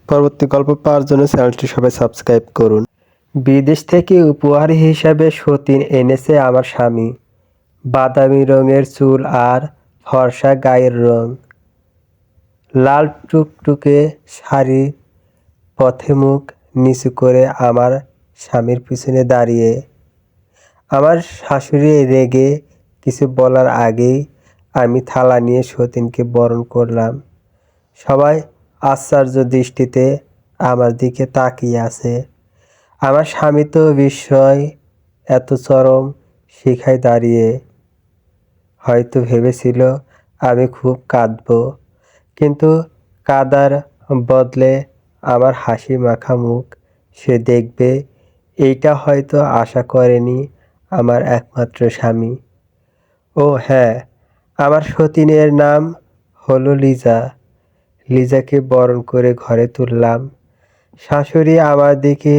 পরবর্তী গল্প পাওয়ার জন্য চ্যানেলটি সবাই সাবস্ক্রাইব করুন। বিদেশ থেকে উপহার হিসাবে সতীন এনেছে আমার স্বামী। বাদামি রঙের চুল আর ফর্সা গায়ের রং, লাল টুকটুকে শাড়ি, পথে মুখ নিচু করে আমার স্বামীর পিছনে দাঁড়িয়ে। আমার শাশুড়ি রেগে কিছু বলার আগেই আমি থালা নিয়ে সতীনকে বরণ করলাম। সবাই আশ্চর্য দৃষ্টিতে আমার দিকে তাকিয়ে আছে। আমার স্বামী তো বিস্ময় এত চরম শিখায় দাঁড়িয়ে। হয়তো ভেবেছিল আমি খুব কাঁদবো, কিন্তু কাদার বদলে আমার হাসি মাখা মুখ সে দেখবে, এইটা হয়তো আশা করেনি আমার একমাত্র স্বামী। ও হ্যাঁ, আমার সতীনের নাম হলো লিজা। লিজাকে বরণ করে ঘরে তুললাম। শাশুড়ি আমার দিকে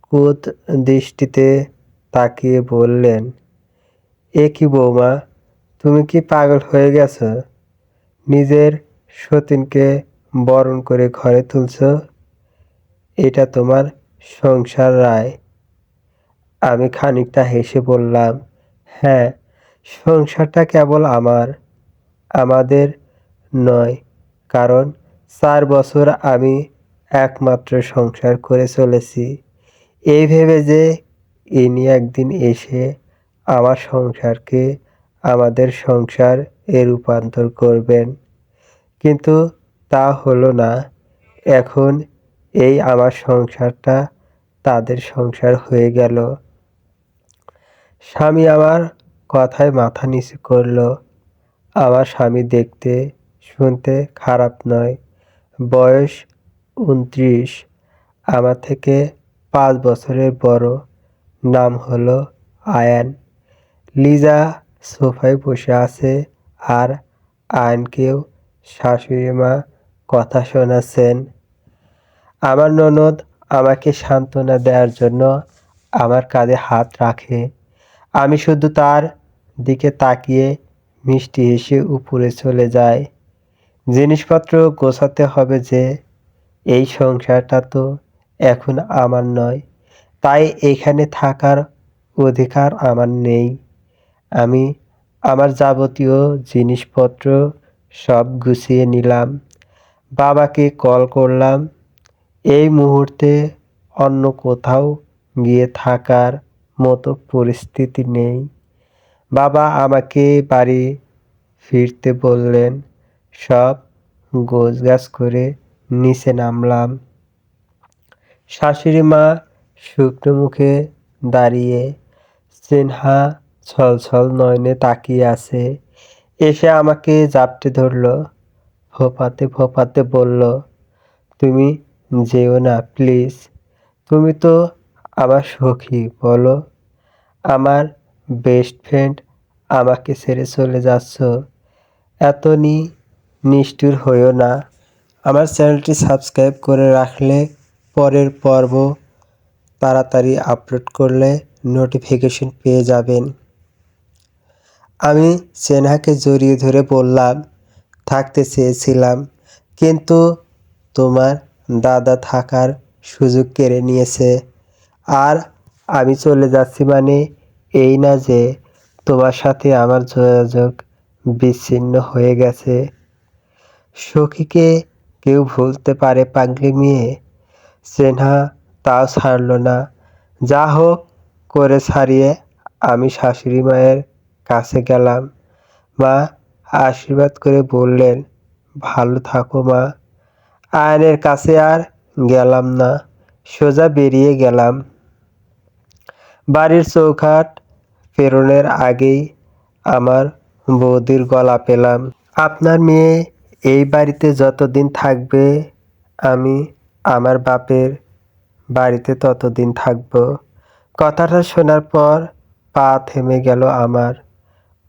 কুৎ দৃষ্টিতে তাকিয়ে বললেন, এ কি বৌমা, তুমি কি পাগল হয়ে গেছ? নিজের সতীনকে বরণ করে ঘরে তুলছ? এটা তোমার সংসার রায়। আমি খানিকটা হেসে বললাম, হ্যাঁ, সংসারটা কেবল আমাদের নয়, কারণ 4 বছর আমি একমাত্র সংসার করে চলেছি, এই ভেবে যে ইনি একদিন এসে আমার সংসারকে আমাদের সংসার রূপান্তর করবেন। কিন্তু তা হলো না। এখন এই আমার সংসারটা তাদের সংসার হয়ে গেল। স্বামী আমার কথায় মাথা নিচু করল। আমার স্বামী দেখতে শুনতে খারাপ নয়, বয়স 29, আমার থেকে 5 বছরের বড়। নাম হলো আয়ান। লিজা সোফায় বসে আছে আর আয়ানকেও শাশুড়ি মা কথা শোনাচ্ছেন। আমার ননদ আমাকে সান্ত্বনা দেওয়ার জন্য আমার কাঁধে হাত রাখে। আমি শুধু তার দিকে তাকিয়ে মিষ্টি হেসে উপরে চলে যাই। জিনিসপত্র গোছাতে হবে যে, এই সংসারটা তো এখন আমার নয়, তাই এখানে থাকার অধিকার আমার নেই। আমি আমার যাবতীয় জিনিসপত্র সব গুছিয়ে নিলাম। বাবাকে কল করলাম। এই মুহূর্তে অন্য কোথাও গিয়ে থাকার মতো পরিস্থিতি নেই। বাবা আমাকে বাড়ি ফিরতে বললেন। সব গোছগাছ করে নিচে নামলাম। শাশুড়ি মা শুকনো মুখে দাঁড়িয়ে স্নেহা ছলছল নয়নে তাকিয়ে আছে। এসে আমাকে জাপটে ধরল, ফোঁপাতে ফোঁপাতে বলল, তুমি যেও না প্লিজ। তুমি তো আমার সখী, বলো, আমার বেস্ট ফ্রেন্ড, আমাকে ছেড়ে চলে যাচ্ছ। এত নিষ্ঠুর হইও না। আমার চ্যানেলটি সাবস্ক্রাইব করে রাখলে পরের পর্ব তাড়াতাড়ি আপলোড করলে নোটিফিকেশন পেয়ে যাবেন। আমি স্নেহাকে জড়িয়ে ধরে বললাম, থাকতে চেয়েছিলাম, কিন্তু তোমার দাদা থাকার সুযোগ কেড়ে নিয়েছে। আর আমি চলে যাচ্ছি মানে এই না যে তোমার সাথে আমার যোগাযোগ বিচ্ছিন্ন হয়ে গেছে। সখীকে কেউ ভুলতে পারে পাগলি মেয়ে? স্নেহা তাও ছাড়ল না। যা হোক করে ছাড়িয়ে আমি শাশুড়ি মায়ের কাছে গেলাম। মা আশীর্বাদ করে বললেন, ভালো থাকো মা। আয়নের কাছে আর গেলাম না, সোজা বেরিয়ে গেলাম। বাড়ির চৌকাঠ পেরোনোর আগেই আমার বৌদির গলা পেলাম, আপনার মেয়ে এই বাড়িতে যতদিন থাকবে আমি আমার বাপের বাড়িতে ততদিন থাকব। কথাটা শোনার পর পা থেমে গেল আমার।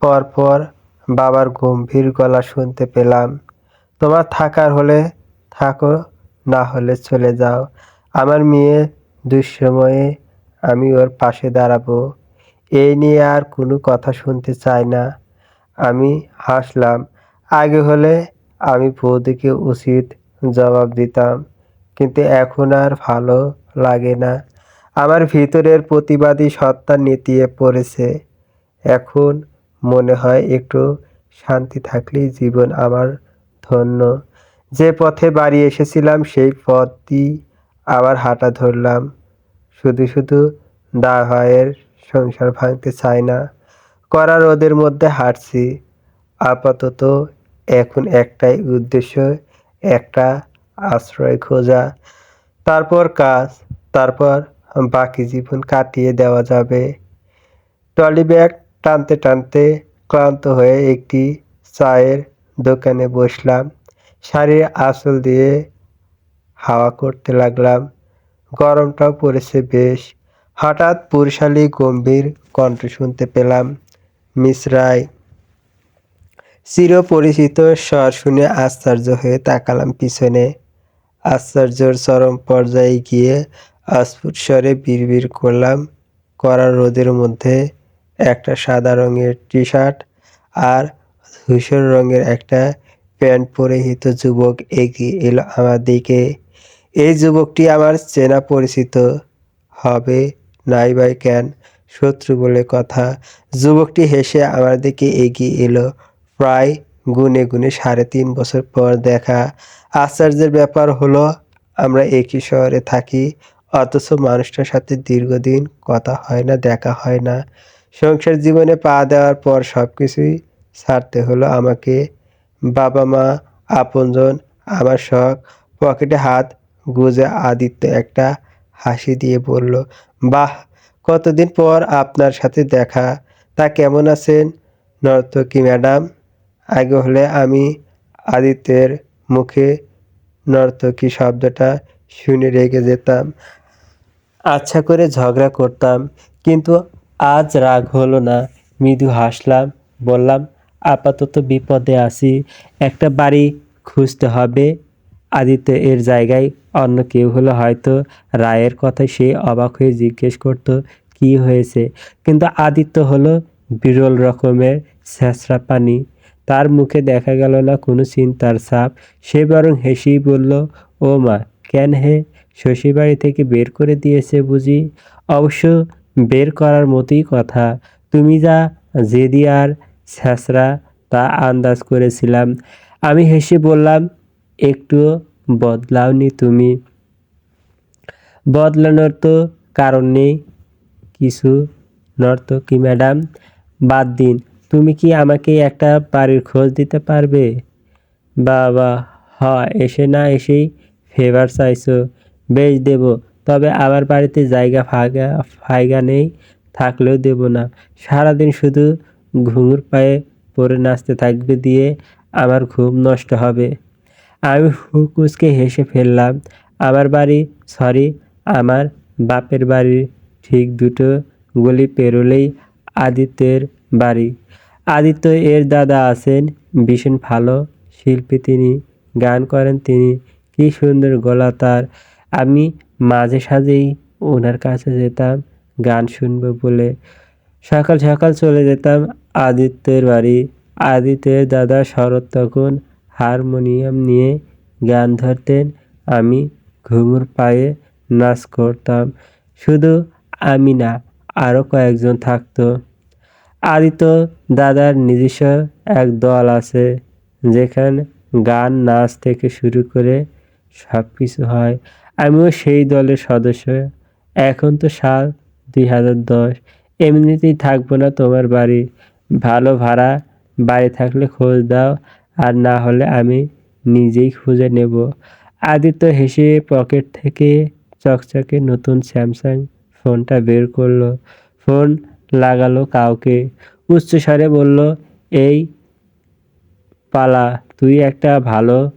পরপর বাবার গম্ভীর গলা শুনতে পেলাম, তোমার থাকার হলে থাকো, না হলে চলে যাও। আমার মেয়ে দুঃসময়ে আমি ওর পাশে দাঁড়াবো। এই নিয়ে আর কোনো কথা শুনতে চাই না। আমি হাসলাম। আগে হলে আমি বৌদিকে উচিত জবাব দিতাম, কিন্তু এখন আর ভালো লাগে না। আমার ভিতরের প্রতিবাদী সত্তা নেতিয়ে পড়েছে। এখন মনে হয় একটু শান্তি থাকলেই জীবন আমার ধন্য। যে পথে বাড়ি এসেছিলাম সেই পথই আবার হাঁটা ধরলাম। শুধু দাওয়াহের সংসার ভাঙতে চাই না। কড়া রোদের মধ্যে হাঁটছি। আপাতত এখন একটাই উদ্দেশ্য, একটা আশ্রয় খোঁজা। তারপর কাজ, তারপর বাকি জীবন কাটিয়ে দেওয়া যাবে। ট্রলি ব্যাগ টানতে ক্লান্ত হয়ে একটি চায়ের দোকানে বসলাম। শাড়ির আঁচল দিয়ে হাওয়া করতে লাগলাম। গরমটাও পড়েছে বেশ। হঠাৎ পুরুষালী গম্ভীর কণ্ঠ শুনতে পেলাম। মিস রায়। চিরপরিচিত স্বর শুনে আশ্চর্য হয়ে তাকালাম পিছনে। আশ্চর্যের চরম পর্যায়ে গিয়ে অস্ফুট স্বরে বিড়বিড় করলাম, কড়া রোদের মধ্যে একটা সাদা রঙের টি-শার্ট আর ধূসর রঙের একটা প্যান্ট পরিহিত যুবক এগিয়ে এলো আমার দিকে। এই যুবকটি আমার চেনা পরিচিত হবে নাই বা কেন, শত্রু বলে কথা। যুবকটি হেসে আমার দিকে এগিয়ে এলো। প্রায় গুনে ৩.৫ বছর পর দেখা। আশ্চর্যের ব্যাপার হলো আমরা একই শহরে থাকি, অথচ মানুষটার সাথে দীর্ঘদিন কথা হয় না, দেখা হয় না। সংসার জীবনে পা দেওয়ার পর সবকিছুই ছাড়তে হলো আমাকে। বাবা-মা, আপনজন, আমার শখ। পকেটে হাত গুজে আদিত্য একটা হাসি দিয়ে বলল, বাহ, কতদিন পর আপনার সাথে দেখা। তা কেমন আছেন নর্তকী ম্যাডাম? আগে হলে আমি আদিত্যের মুখে নর্তকী শব্দটা শুনে রেগে যেতাম, আচ্ছা করে ঝগড়া করতাম, কিন্তু আজ রাগ হলো না। মৃদু হাসলাম, বললাম, আপাতত বিপদে আছি, একটা বাড়ি খুঁজতে হবে। আদিত্য এর জায়গায় অন্য কেউ হলে হয়তো রায়ের কথায় সে অবাক হয়ে জিজ্ঞেস করতো, কি হয়েছে? কিন্তু আদিত্য হলো বিরল রকমের ছেঁচড়া পানি। তার মুখে দেখা গেল না কোনো চিন্তার ছাপ। সে বরং হেসেই বলল, ও মা, কেন হে? শ্বশুরবাড়ি থেকে বের করে দিয়েছে বুঝি? অবশ্য বের করার মতোই কথা। তুমি যা জেদি আর ছেঁচড়া তা আন্দাজ করেছিলাম। আমি হেসে বললাম, একটুও বদলাওনি তুমি। বদলানোর তো কারণ নেই কিছু নর্তকী ম্যাডাম। বাদ দিন, তুমি কি আমাকে একটা বাড়ির খোঁজ দিতে পারবে? বাবা, হ, এসে না এসেই ফেভার চাইছো। বেশ দেব, তবে আমার বাড়িতে জায়গা ফায়গা নেই, থাকলেও দেব না। সারাদিন শুধু ঘুঙুর পায়ে পরে নাচতে থাকবে, দিয়ে আমার ঘুম নষ্ট হবে। আমি হুকুসকে হেসে ফেললাম। আমার বাড়ি, সরি, আমার বাপের বাড়ির ঠিক দুটো গলি পেরোলেই আদিত্যের বাড়ি। আদিত্য এর দাদা আছেন, ভীষণ ভালো শিল্পী তিনি, গান করেন তিনি, কি সুন্দর গলা তার। আমি মাঝে সাঝেই ওনার কাছে যেতাম গান শুনবো বলে। সকাল সকাল চলে যেতাম আদিত্যের বাড়ি। আদিত্যের দাদা শরৎ তখন হারমোনিয়াম নিয়ে গান ধরতেন, আমি ঘুঙুর পায়ে নাচ করতাম। শুধু আমি না, আরও কয়েকজন থাকতো। আদিত্য দাদার নিজস্ব এক দল আছে, যেখানে গান, নাচ থেকে শুরু করে সব কিছু হয়। আমিও সেই দলের সদস্য। এখন তো সাল 2010। এমনিতেই থাকবো না তোমার বাড়ি। ভালো ভাড়া বাড়ি থাকলে খোঁজ দাও, আর না হলে আমি নিজেই খুঁজে নেব। আদিত্য হেসে পকেট থেকে চকচকে নতুন স্যামসাং ফোনটা বের করলো। ফোন লাগালো কাউকে। উচ্চস্বরে বলল, এই পালা, তুই একটা ভালো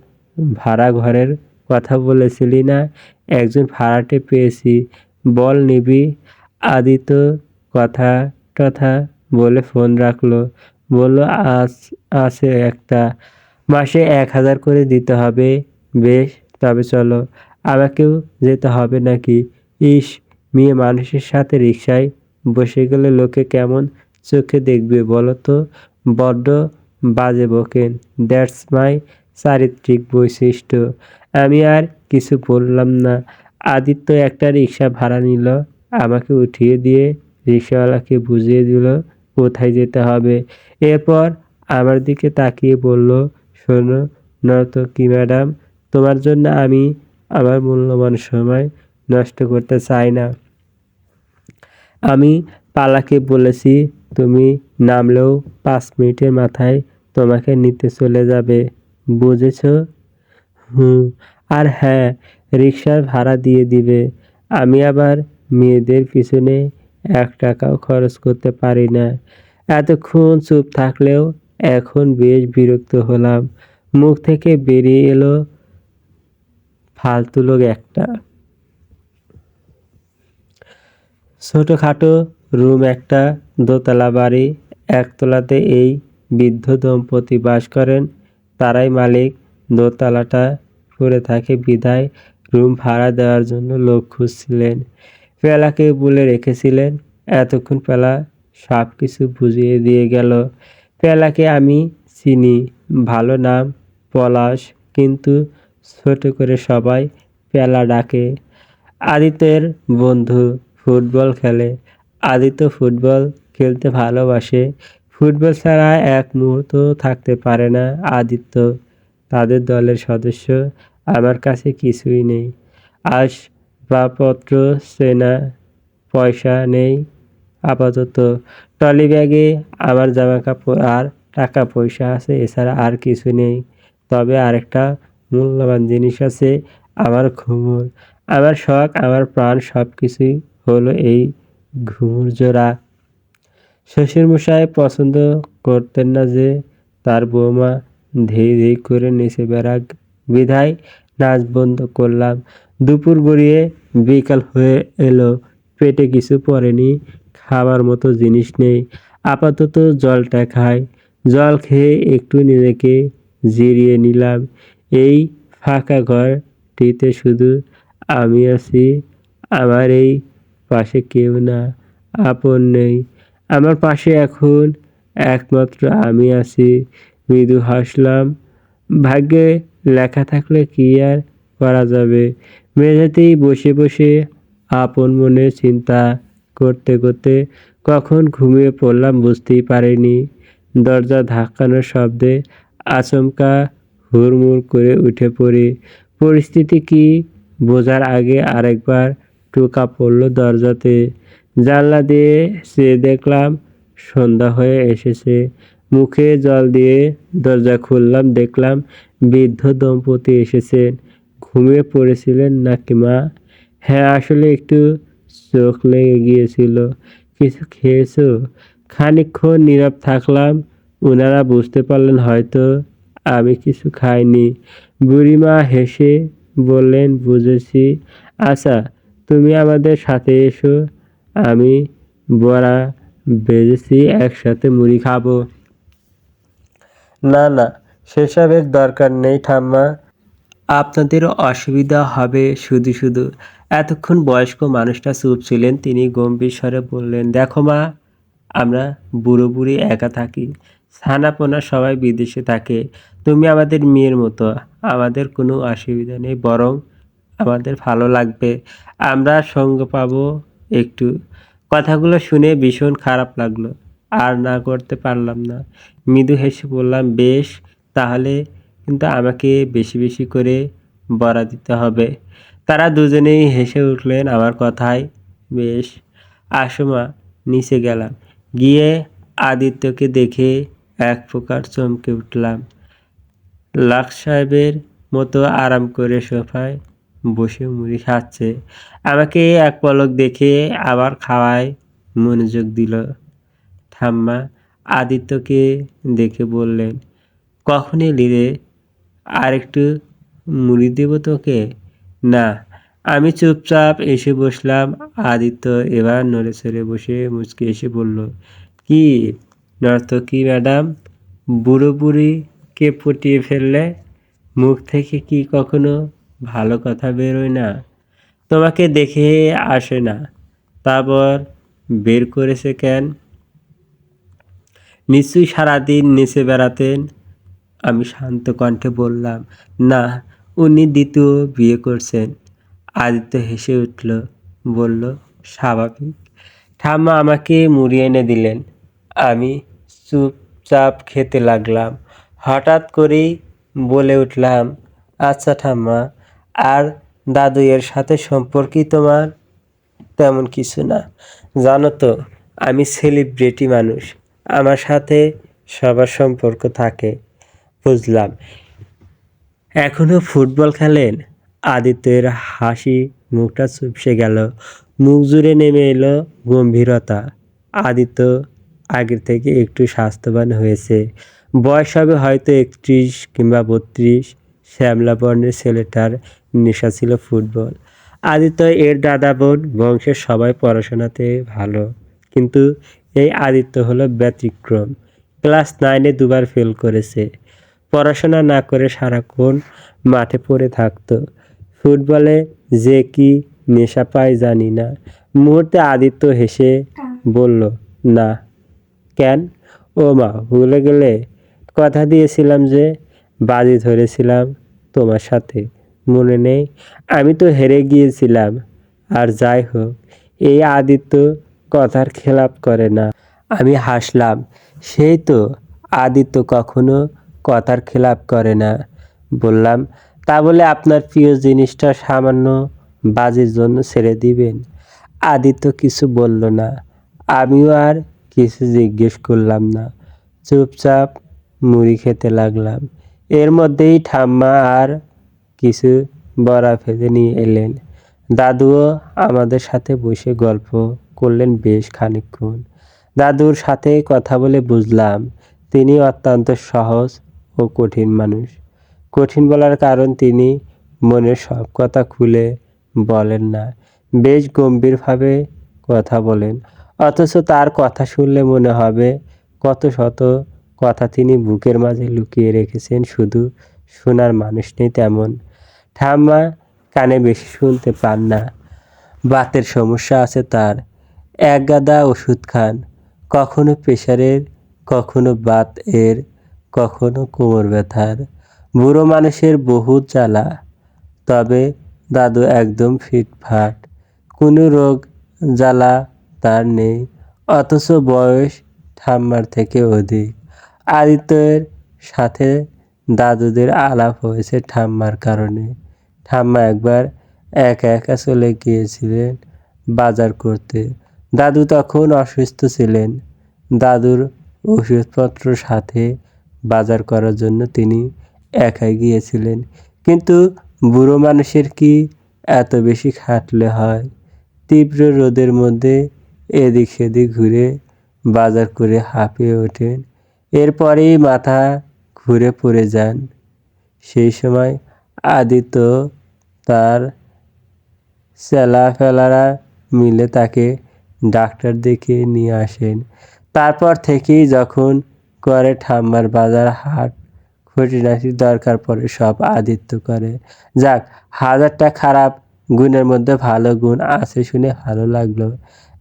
ভাড়া ঘরের কথা বলেছিলি না? একজন ভাড়াটে পেয়েছি, বল নিবি? আদিত্য কথা টথা বলে ফোন রাখলো। বলল, আছে একটা, মাসে 1000 করে দিতে হবে। বেশ, তবে চলো। আমাকেও যেতে হবে নাকি? ইস, মেয়ে মানুষের সাথে রিকশায় বসে গেলে লোকে কেমন চোখে দেখবে বলো তো? বড্ড বাজে বকেন। দ্যাটস মাই চারিত্রিক বৈশিষ্ট্য। আমি আর কিছু বললাম না। আদিত্য একটা রিক্সা ভাড়া নিল, আমাকে উঠিয়ে দিয়ে রিক্সাওয়ালাকে বুঝিয়ে দিল কোথায় যেতে হবে। এরপর আমার দিকে তাকিয়ে বলল, শোনো নর্তকী ম্যাডাম, তোমার জন্য আমি আমার মূল্যবান সময় নষ্ট করতে চাই না। আমি পালাকে বলেছি তুমি নামলেও 5 মিনিটের মাথায় তোমাকে নিতে চলে যাবে, বুঝেছ? হুম। আর হ্যাঁ, রিক্সার ভাড়া দিয়ে দিবে। আমি আবার মেয়েদের পিছনে 1 টাকাও খরচ করতে পারি না। এতক্ষণ চুপ থাকলেও এখন বেশ বিরক্ত হলাম। মুখ থেকে বেরিয়ে এলো, ফালতু লোক একটা। ছোটখাটো রুম একটা, দোতলা বাড়ি। একতলাতে এই বৃদ্ধ দম্পতি বাস করেন, তারাই মালিক। দোতলাটা পড়ে থাকে বিধায় রুম ভাড়া দেওয়ার জন্য লোক খুঁজছিলেন। পেলাকে বলে রেখেছিলেন। এতক্ষণ পেলা সব কিছু বুঝিয়ে দিয়ে গেল। পেলাকে আমি চিনি, ভালো নাম পলাশ, কিন্তু ছোট করে সবাই পেলা ডাকে। আদিত্যের বন্ধু, ফুটবল খেলে। আদিত্য ফুটবল খেলতে ভালোবাসে। ফুটবল ছাড়া এক মুহূর্ত থাকতে পারে না আদিত্য। তাদের দলের সদস্য। আমার কাছে কিছুই নেই, আসবাবপত্র, চেনা পয়সা নেই আপাতত। ট্রলি ব্যাগে আমার জামাকাপড় আর টাকা পয়সা আছে, এছাড়া আর কিছু নেই। তবে আরেকটা মূল্যবান জিনিস আছে, আমার ঘুঙুর। আমার শখ, আমার প্রাণ, সবকিছুই হলো এই ঘুঙুর জোড়া। শ্বশুরমশাই পছন্দ করতেন না যে তার বৌমা ধেই ধেই করে নেচে বেড়াক, বিধায় নাচ বন্ধ করলাম। দুপুর গড়িয়ে বিকাল হয়ে এলো, পেটে কিছু পড়েনি, খাবার মতো জিনিস নেই। আপাতত জলটা খাই। জল খেয়ে একটু নিজেকে জিরিয়ে নিলাম। এই ফাঁকা ঘরটিতে শুধু আমি আছি। আমার এই পাশে কেউ না, আপন নেই। আমার পাশে এখন একমাত্র আমি আছি। মৃদু হাসলাম। ভাগ্যে লেখা থাকলে কি আর করা যাবে। মেঝেতেই বসে বসে আপন মনে চিন্তা করতে করতে কখন ঘুমিয়ে পড়লাম বুঝতেই পারিনি। দরজা ধাক্কানোর শব্দে আচমকা হুড়মুড় করে উঠে পড়ি। পরিস্থিতি কি বোঝার আগে আরেকবার টোকা পড়ল দরজাতে। জানলা দিয়ে চেয়ে দেখলাম সন্ধ্যা হয়ে এসেছে। মুখে জল দিয়ে দরজা খুললাম, দেখলাম বৃদ্ধ দম্পতি এসেছেন। ঘুমিয়ে পড়েছিলেন নাকি মা? হ্যাঁ, আসলে একটু চোখ লেগে গিয়েছিল। কিছু খেয়েছো? খানিকক্ষণ নীরব থাকলাম। ওনারা বুঝতে পারলেন হয়তো আমি কিছু খাইনি। বুড়িমা হেসে বললেন, বুঝেছি। আচ্ছা, তুমি আমাদের সাথে এসো, আমি বড়া ভেজেছি, একসাথে মুড়ি খাবো। না না, সেসবের দরকার নেই ঠাম্মা, আপনাদের অসুবিধা হবে শুধু শুধু। এতক্ষণ বয়স্ক মানুষটা চুপ ছিলেন। তিনি গম্ভীর স্বরে বললেন, দেখো মা, আমরা বুড়ো বুড়ি একা থাকি, ছানাপোনা সবাই বিদেশে থাকে। তুমি আমাদের মেয়ের মতো, আমাদের কোনো অসুবিধা নেই, বরং আমাদের ভালো লাগবে, আমরা সঙ্গ পাবো একটু। কথাগুলো শুনে ভীষণ খারাপ লাগলো, আর না করতে পারলাম না। মৃদু হেসে বললাম, বেশ, তাহলে কিন্তু আমাকে বেশি বেশি করে বড়া দিতে হবে। তারা দুজনেই হেসে উঠলেন আমার কথায়। বেশ, আসো মা, নিচে গেলাম। গিয়ে আদিত্যকে দেখে এক প্রকার চমকে উঠলাম। লাট সাহেবের মতো আরাম করে সোফায় বসে মুড়ি খাচ্ছে। আমাকে এক পলক দেখে আবার খাওয়ায় মনোযোগ দিল। ঠাম্মা আদিত্যকে দেখে বললেন, কখন এলি রে? আর একটু মুড়ি দেব তোকে? না। আমি চুপচাপ এসে বসলাম। আদিত্য এবার নড়ে চড়ে বসে মুচকি এসে বলল, কি নর্তকী ম্যাডাম, বুড়ো বুড়িকে পটিয়ে ফেললে? মুখ থেকে কি কখনো ভালো কথা বেরোয় না? তোমাকে দেখে আসে না, তারপর বের করেছে কেন? নিশ্চয়ই সারাদিন নেচে বেড়াতেন। আমি শান্ত কণ্ঠে বললাম, না, উনি দ্বিতীয় বিয়ে করছেন। আদিত্য হেসে উঠল, বলল, স্বাভাবিক। ঠাম্মা আমাকে মুড়ি এনে দিলেন। আমি চুপচাপ খেতে লাগলাম। হঠাৎ করেই বলে উঠলাম, আচ্ছা ঠাম্মা, আর দাদু এর সাথে সম্পর্ক কি তোমার? তেমন কিছু না। জানো তো, আমি সেলিব্রিটি মানুষ। আমার সাথে সবার সম্পর্ক থাকে। বুঝলাম। এখনো ফুটবল খেলেন? আদিত্যের হাসি মুখটা চুপসে গেল। মুখ জুড়ে নেমে এলো গম্ভীরতা। আদিত্য আগের থেকে একটু স্বাস্থ্যবান হয়েছে। বয়স হবে হয়তো 31 কিংবা 32। শ্যামলা বর্ণের ছেলেটার নেশা ছিল ফুটবল। আদিত্য এর দাদা বোন বংশের সবাই পড়াশোনাতে ভালো, কিন্তু এই আদিত্য হলো ব্যতিক্রম। ক্লাস 9-এ দুবার ফেল করেছে। পড়াশোনা না করে সারাক্ষণ মাঠে পড়ে থাকতো। ফুটবলে যে কি নেশা পায় জানি না। মুহূর্তে আদিত্য হেসে বলল, না। কেন? ও মা, ভুলে গেলে? কথা দিয়েছিলাম যে, বাজি ধরেছিলাম তোমার সাথে, মনে নেই? আমি তো হেরে গিয়েছিলাম। আর যাই হোক, এই আদিত্য কথার খেলাপ করে না। আমি হাসলাম। সেই তো, আদিত্য কখনো কথার খেলাপ করে না। বললাম, তা বলে আপনার প্রিয় জিনিসটা সামান্য বাজির জন্য ছেড়ে দিবেন? আদিত্য কিছু বলল না। আমিও আর কিছু জিজ্ঞেস করলাম না। চুপচাপ মুড়ি খেতে লাগলাম। এর মধ্যেই ঠাম্মা আর কিছু বড়া ভেজে নিয়ে এলেন। দাদুও আমাদের সাথে বসে গল্প করলেন বেশ খানিকক্ষণ। দাদুর সাথে কথা বলে বুঝলাম তিনি অত্যন্ত সহজ ও কঠিন মানুষ। কঠিন বলার কারণ তিনি মনের সব কথা খুলে বলেন না। বেশ গম্ভীরভাবে কথা বলেন। অথচ তার কথা শুনলে মনে হবে কত শত কথা তিনি বুকের মাঝে লুকিয়ে রেখেছেন, শুধু শোনার মানুষ নেই তেমন। ঠাম্মা কানে বেশি শুনতে পান না। বাতের সমস্যা আছে তার। এক গাদা ওষুধ খান। কখনো প্রেশারের, কখনো বাত এর, কখনো কোমর ব্যথার। বুড়ো মানুষের বহুত জ্বালা। তবে দাদু একদম ফিটফাট। কোনো রোগ জ্বালা তার নেই। অথচ বয়স ঠাম্মার থেকে অধিক। আদিত্যের সাথে দাদুদের আলাপ হয়েছে ঠাম্মার কারণে। ঠাম্মা একবার একা একা চলে গিয়েছিলেন বাজার করতে। দাদু তখন অসুস্থ ছিলেন। দাদুর ওষুধপত্র সাথে বাজার করার জন্য তিনি একাই গিয়েছিলেন। কিন্তু বুড়ো মানুষের কি এত বেশি খাটলে হয়? তীব্র রোদের মধ্যে এদিক সেদিক ঘুরে বাজার করে হাঁপিয়ে ওঠেন। এরপরেই মাথা ঘুরে পড়ে যান। সেই সময় আদিত্য তার ছেলেফেলারা মিলে তাকে ডাক্তার দেখিয়ে নিয়ে আসেন। তারপর থেকেই যখন করে ঠাম্মার বাজার হাট খুঁটিনাটি দরকার পড়ে সব আদিত্য করে। যাক, হাজারটা খারাপ গুণের মধ্যে ভালো গুণ আছে শুনে ভালো লাগলো।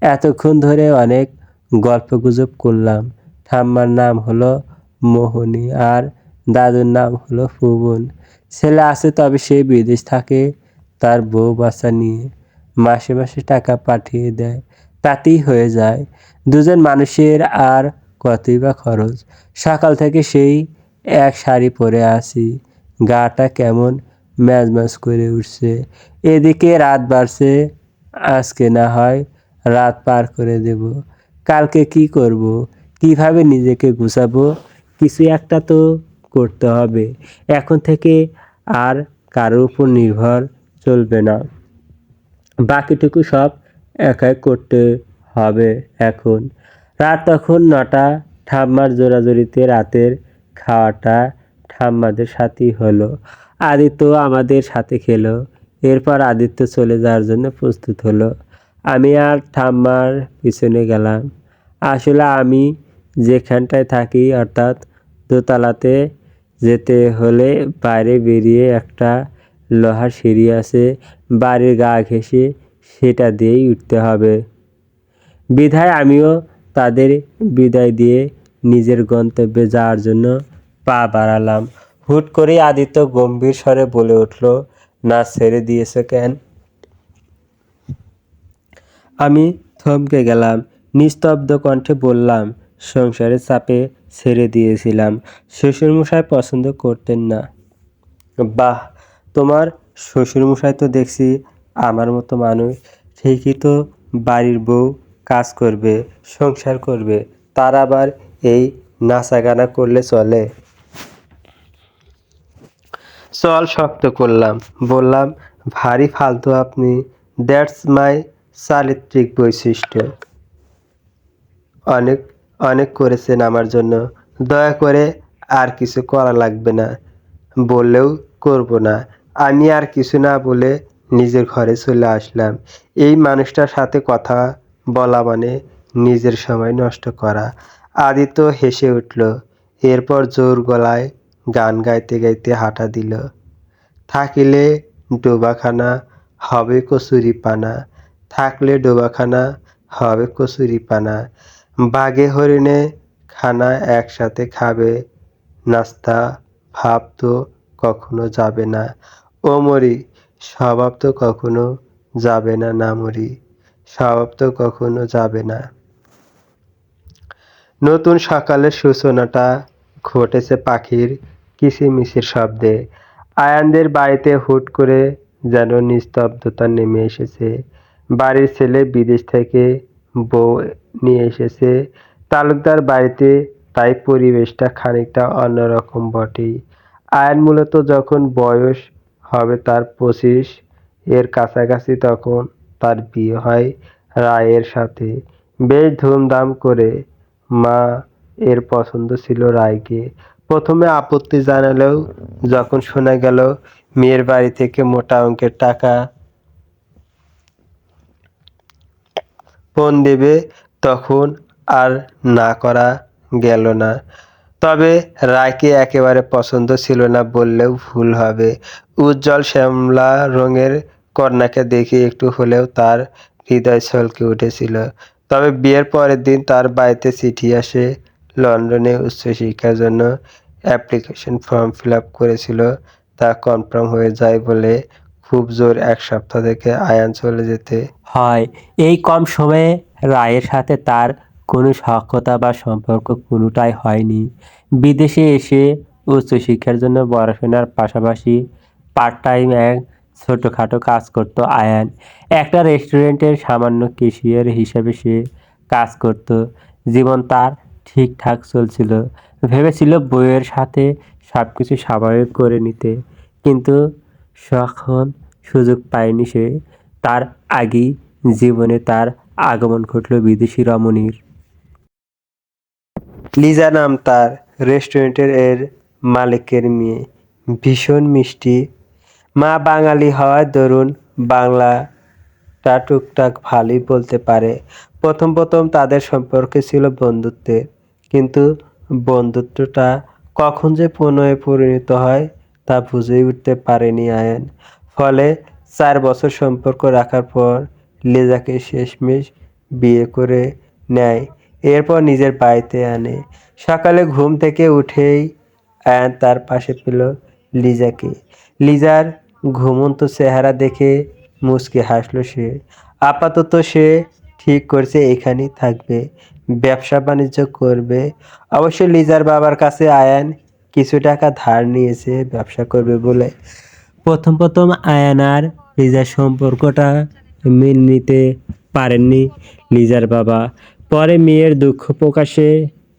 এতক্ষণ ধরে অনেক গল্পগুজব করলাম। ঠাম্মার নাম হলো মোহনী আর দাদুর নাম হলো ফুবন। ছেলে আছে, তবে সে বিদেশ থাকে তার বউ বাচ্চা নিয়ে। মাসে মাসে টাকা পাঠিয়ে দেয়, তাতেই হয়ে যায়। দুজন মানুষের আর কতই বা খরচ। সকাল থেকে সেই এক শাড়ি পরে আছি, গাটা কেমন ম্যাজম্যাজ করে উঠছে। এদিকে রাত বাড়ছে। আজকে না হয় রাত পার করে দেব। কালকে কি করব? কিভাবে নিজেকে গুছাবো? কিছু একটা তো করতে হবে। এখন থেকে আর কারোর উপর নির্ভর চলবে না। বাকিটুকু সব একাই করতে হবে এখন। রাত তখন 9টা। ঠাম্মার জোরাজুরিতে রাতের খাওয়াটা ঠাম্মাদের সাথেই হলো। আদিত্য আমাদের সাথে খেলো। এরপর আদিত্য চলে যাওয়ার জন্য প্রস্তুত হলো। আমি আর ঠাম্মার পিছনে গেলাম। আসলে আমি যেখানটায় থাকি, অর্থাৎ দোতলাতে যেতে হলে বাইরে বেরিয়ে একটা লোহার সিঁড়ি আছে, বাড়ির গা ঘেঁষে সেটা দিয়েই উঠতে হবে। বিধায় আমিও তাদের বিদায় দিয়ে নিজের গন্তব্যে যাওয়ার জন্য পা বাড়ালাম। হুট করেই আদিত্য গম্ভীর স্বরে বলে উঠল, না ছেড়ে দিয়েছে কেন? আমি থমকে গেলাম। নিস্তব্ধ কণ্ঠে বললাম, সংসারের চাপে ছেড়ে দিয়েছিলাম। শ্বশুরমশাই পছন্দ করতেন না। বাহ, তোমার শ্বশুরমশাই তো দেখছি আমার মতো মানুষ। ঠিকই তো, বাড়ির বউ কাজ করবে, সংসার করবে, তার আবার এই নাচাগানা করলে চলে? চল শক্ত করলাম, বললাম, ভারী ফালতু আপনি। দ্যাটস মাই চারিত্রিক বৈশিষ্ট্য। অনেক অনেক করেছেন আমার জন্য, দয়া করে আর কিছু করা লাগবে না। বললেও করব না। আমি আর কিছু না বলে নিজের ঘরে চলে আসলাম। এই মানুষটার সাথে কথা বলা মানে নিজের সময় নষ্ট করা। আদিত্য হেসে উঠল, এরপর জোর গলায় গান গাইতে গাইতে হাঁটা দিল। থাকিলে ডোবাখানা হবে কচুরিপানা, থাকলে ডোবাখানা হবে কচুরিপানা, বাঘে হরিণে খানা একসাথে খাবে, নাস্তা ভাব তো কখনো যাবে না, ও মরি স্বভাব তো কখনো যাবে না, না মরি স্বভাব তো কখনো যাবে না। নতুন সকালের সূচনাটা ঘটেছে পাখির কিচিরমিচির শব্দে। আয়ানদের বাড়িতে হুট করে যেন নিস্তব্ধতা নেমে এসেছে। বাড়ির ছেলে বিদেশ থেকে বউ নিয়ে এসেছে তালুকদার বাড়িতে, তাই পরিবেশটা খানিকটা অন্যরকম বটেই। আয়ান মূলত যখন বয়স হবে তার 25 এর কাছাকাছি তখন তার বিয়ে হয় রায়ের সাথে, বেশ ধুমধাম করে। মা এর পছন্দ ছিল রায়কে। প্রথমে আপত্তি জানালেও যখন শোনা গেল মেয়ের বাড়ি থেকে মোটা অঙ্কের টাকা পণ দেবে, তখন আর না করা গেল না। তবে রায়কে একেবারে পছন্দ ছিল না বললেও ভুল হবে। উজ্জ্বল শ্যামলা রঙের কন্যাকে দেখে একটু হলেও তার হৃদয় ছলকে উঠেছিল। তবে বিয়ের পরের দিন তার বাড়িতে চিঠি আসে। লন্ডনে উচ্চশিক্ষার জন্য অ্যাপ্লিকেশন ফর্ম ফিল আপ করেছিল, তা কনফার্ম হয়ে যায় বলে খুব জোর 1 সপ্তাহ থেকে আয়ান চলে যেতে হয়। এই কম সময়ে রায়ের সাথে তার কোনো সখ্যতা বা সম্পর্ক কোনোটাই হয়নি। বিদেশে এসে উচ্চশিক্ষার জন্য পড়াশোনার পাশাপাশি পার্ট টাইম এক ছোটোখাটো কাজ করত আয়ান। একটা রেস্টুরেন্টের সামান্য ক্যাশিয়ার হিসেবে সে কাজ করত। জীবন তার ঠিকঠাক চলছিল। ভেবেছিল বউয়ের সাথে সব কিছু স্বাভাবিক করে নিতে, কিন্তু যখন সুযোগ পায়নি সে, তার আগেই জীবনে তার আগমন ঘটল বিদেশি রমণীর। লিজা নাম তার, রেস্টুরেন্টের এর মালিকের মেয়ে। ভীষণ মিষ্টি। মা বাঙালি হওয়ায় দরুন বাংলাটা টুকটাক ভালোই বলতে পারে। প্রথম প্রথম তাদের সম্পর্কে ছিল বন্ধুত্বের, কিন্তু বন্ধুত্বটা কখন যে প্রণয়ে পরিণত হয় তা বুঝেই উঠতে পারেনি আয়ান। ফলে 4 বছর সম্পর্ক রাখার পর লিজাকে শেষমেশ বিয়ে করে নেয়, এরপর নিজের বাড়িতে আনে। সকালে ঘুম থেকে উঠেই আয়ান তার পাশে পেল লিজাকে। লিজার ঘুমন্ত চেহারা দেখে মুচকি হাসল সে। আপাতত সে ঠিক করছে এখানেই থাকবে, ব্যবসা বাণিজ্য করবে। অবশ্য লিজার বাবার কাছে আয়ান কিছু টাকা ধার নিয়েছে ব্যবসা করবে বলে। প্রথম প্রথম আয়ান আর লিজার সম্পর্কটা মেনে নিতে পারেননি লিজার বাবা। পরে মেয়ের দুঃখ প্রকাশে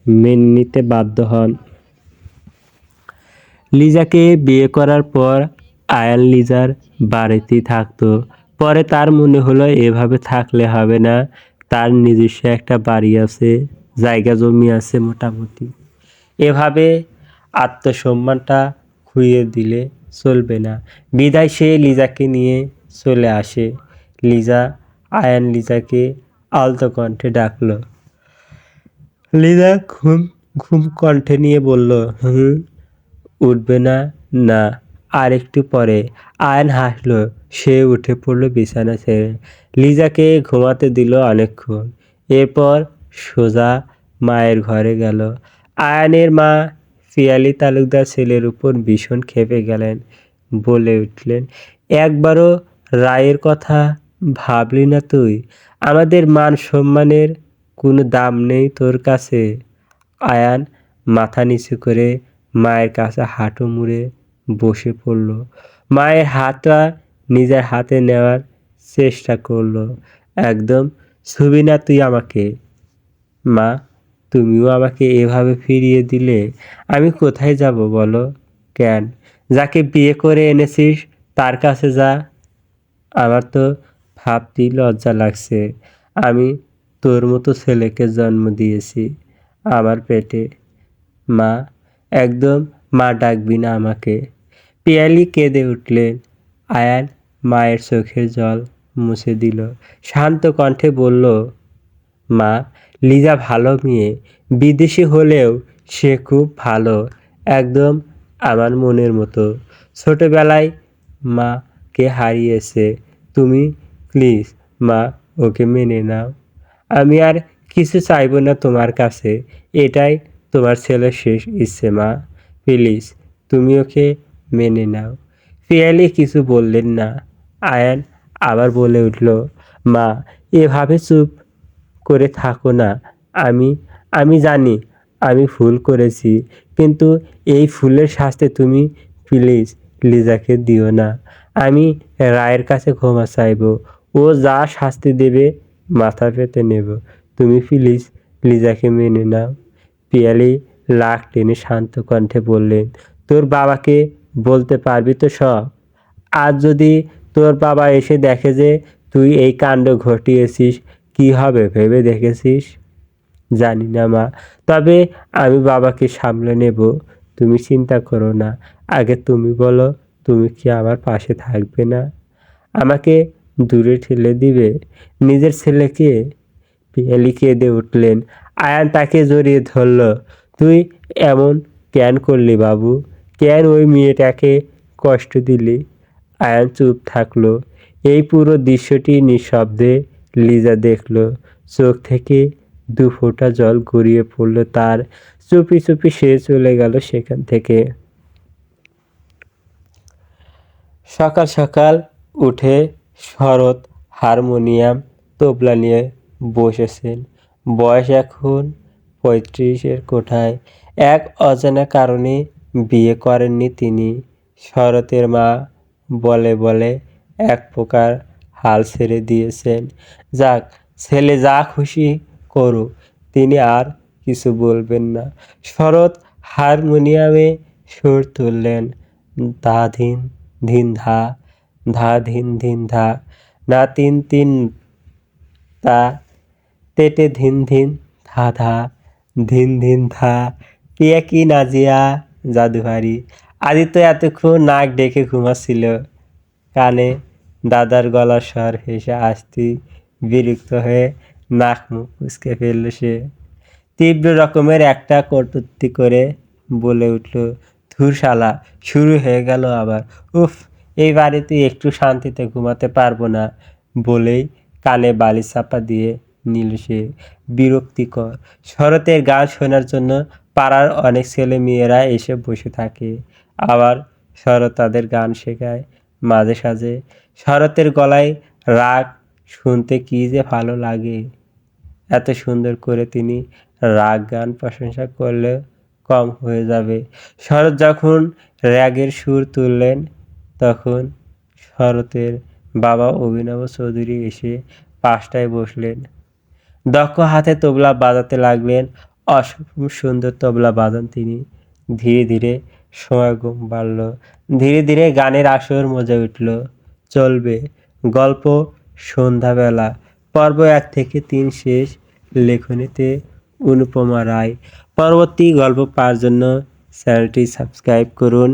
মেনে নিতে বাধ্য হন। লিজাকে বিয়ে করার পর আয়ান লিজার বাড়িতেই থাকতো। পরে তার মনে হলো এভাবে থাকলে হবে না, তার নিজস্ব একটা বাড়ি আছে, জায়গা জমি আছে মোটামুটি। এভাবে আত্মসম্মানটা খুইয়ে দিলে চলবে না। বিদায় সে লিজাকে নিয়ে চলে আসে। আয়ান লিজাকে আলতো কণ্ঠে ডাকলো। লিজা ঘুম ঘুম কণ্ঠে নিয়ে বলল, হুম। উঠবে না? না, আর একটু পরে। আয়ান হাসল। সে উঠে পড়ল বিছানা ছেড়ে। লিজাকে ঘুমাতে দিল অনেকক্ষণ। এরপর সোজা মায়ের ঘরে গেল। আয়ানের মা পিয়ালি তালুকদার ছেলের উপর ভীষণ ক্ষেপে গেলেন। বলে উঠলেন, একবারও রায়ের কথা ভাবলি না তুই? আমাদের মান সম্মানের কোনো দাম নেই তোর কাছে? আয়ান মাথা নিচু করে মায়ের কাছে হাঁটু মুড়ে বসে পড়ল। মায়ের হাতটা নিজের হাতে নেওয়ার চেষ্টা করলো। একদম ছুবি না তুই আমাকে। মা, তুমিও আমাকে এভাবে ফিরিয়ে দিলে আমি কোথায় যাব বলো? কেন? যাকে বিয়ে করে এনেছিস তার কাছে যা। আমার তো ভাবতেই লজ্জা লাগছে, আমি তোর মতো ছেলেকে জন্ম দিয়েছি আমার পেটে। মা, একদম মা ডাকবি না আমাকে। পিয়ালি কেঁদে উঠলেন। আয়ান মায়ের চোখের জল মুছে দিল। শান্ত কণ্ঠে বলল, মা, লিজা ভালো মেয়ে, বিদেশি হলেও সে খুব ভালো, একদম আমার মনের মতো। ছোটবেলায় মাকে হারিয়েছে। তুমি প্লিজ মা ওকে মেনে নাও। আমি আর কিছু চাইবো না তোমার কাছে, এটাই তোমার ছেলের শেষ ইচ্ছে। মা, প্লিজ তুমি ওকে মেনে নাও। পিয়ালি কিছু বললেন না। আয়ান আবার বলে উঠল, মা, এভাবে চুপ করে থাকো না। আমি আমি জানি আমি ভুল করেছি, কিন্তু এই ভুলের শাস্তি তুমি প্লিজ লিজাকে দিও না। আমি রায়ের কাছে ক্ষমা চাইব, ও যা শাস্তি দেবে মাথা পেতে নেব। তুমি প্লিজ লিজাকে মেনে নাও। পিয়ালি লাখ টেনে শান্ত কণ্ঠে বললেন, তোর বাবাকে বলতে পারবি তো সব? আজ যদি তোর বাবা এসে দেখে যে তুই এই কাণ্ড ঘটিয়েছিস, কি হবে ভেবে দেখেছিস? জানি না মা, তবে আমি বাবাকে সামলে নেব, তুমি চিন্তা করো না। আগে তুমি বলো, তুমি কি আমার পাশে থাকবে না? আমাকে দূরে ঠেলে দিবে নিজের ছেলেকে? পিয়ালি কেঁদে উঠলেন। আয়ান তাকে জড়িয়ে ধরল। তুই এমন কেন করলি বাবু? কেন ওই মেয়েটাকে কষ্ট দিলি? আয়ান চুপ থাকলো। এই পুরো দৃশ্যটি নিঃশব্দে লিজা দেখলো। চোখ থেকে দু ফোঁটা জল গড়িয়ে পড়ল তার। চুপি চুপি সে চলে গেল সেখান থেকে। সকাল সকাল উঠে শরৎ হারমোনিয়াম তবলা নিয়ে বসেছেন। বয়স এখন 35-এর কোঠায়। এক অজানা কারণে বিয়ে করেননি তিনি। শরতের মা বলে বলে এক প্রকার হাল ছেড়ে দিয়েছেন। যাক, ছেলে যা খুশি করুক, তিনি আর কিছু বলবেন না। শরৎ হারমোনিয়ামে সুর তুললেন। ধা ধিন ধিন ধা, ধা ধিন ধিন ধা, না তিন তিন তা, তেটে ধিন ধিন ধা ধা, ধিন ধিন ধা। পিয়া কি নাজিয়া জাদুহারি। আদিত্য এতক্ষণ নাক ডেকে ঘুমাচ্ছিল। কানে দাদার গলার স্বর ভেসে আসতেই বিরক্ত হয়ে নাক মুখ কুঁচকে ফেলল সে। তীব্র রকমের একটা কটূক্তি করে বলে উঠল, ধুর শালা, শুরু হয়ে গেল আবার। উফ, এই বাড়িতে একটু শান্তিতে ঘুমাতে পারবো না। বলেই কানে বালিশ চাপা দিয়ে নিল সে। বিরক্তিকর। শরতের গান শোনার জন্য পাড়ার অনেক ছেলে মেয়েরা এসে বসে থাকে। আবার শরৎ তাদের গান শেখায় মাঝে সাঝে। শরতের গলায় রাগ শুনতে কি যে ভালো লাগে। এত সুন্দর করে তিনি রাগ গান প্রশংসা করলে কম হয়ে যাবে। শরৎ যখন রাগের সুর তুললেন, তখন শরতের বাবা অভিনব চৌধুরী এসে পাশটায় বসলেন। দক্ষ হাতে তবলা বাজাতে লাগলেন। অসম্ভব সুন্দর তবলা বাজান তিনি। ধীরে ধীরে সমাগম বাড়ল। ধীরে ধীরে গানের আসর মজে উঠল। চলবে গল্প সন্ধ্যাবেলা, পর্ব 1 থেকে 3 শেষ। লেখনীতে অনুপমা রায়। পরবর্তী গল্প পাওয়ার জন্য চ্যানেলটি সাবস্ক্রাইব করুন।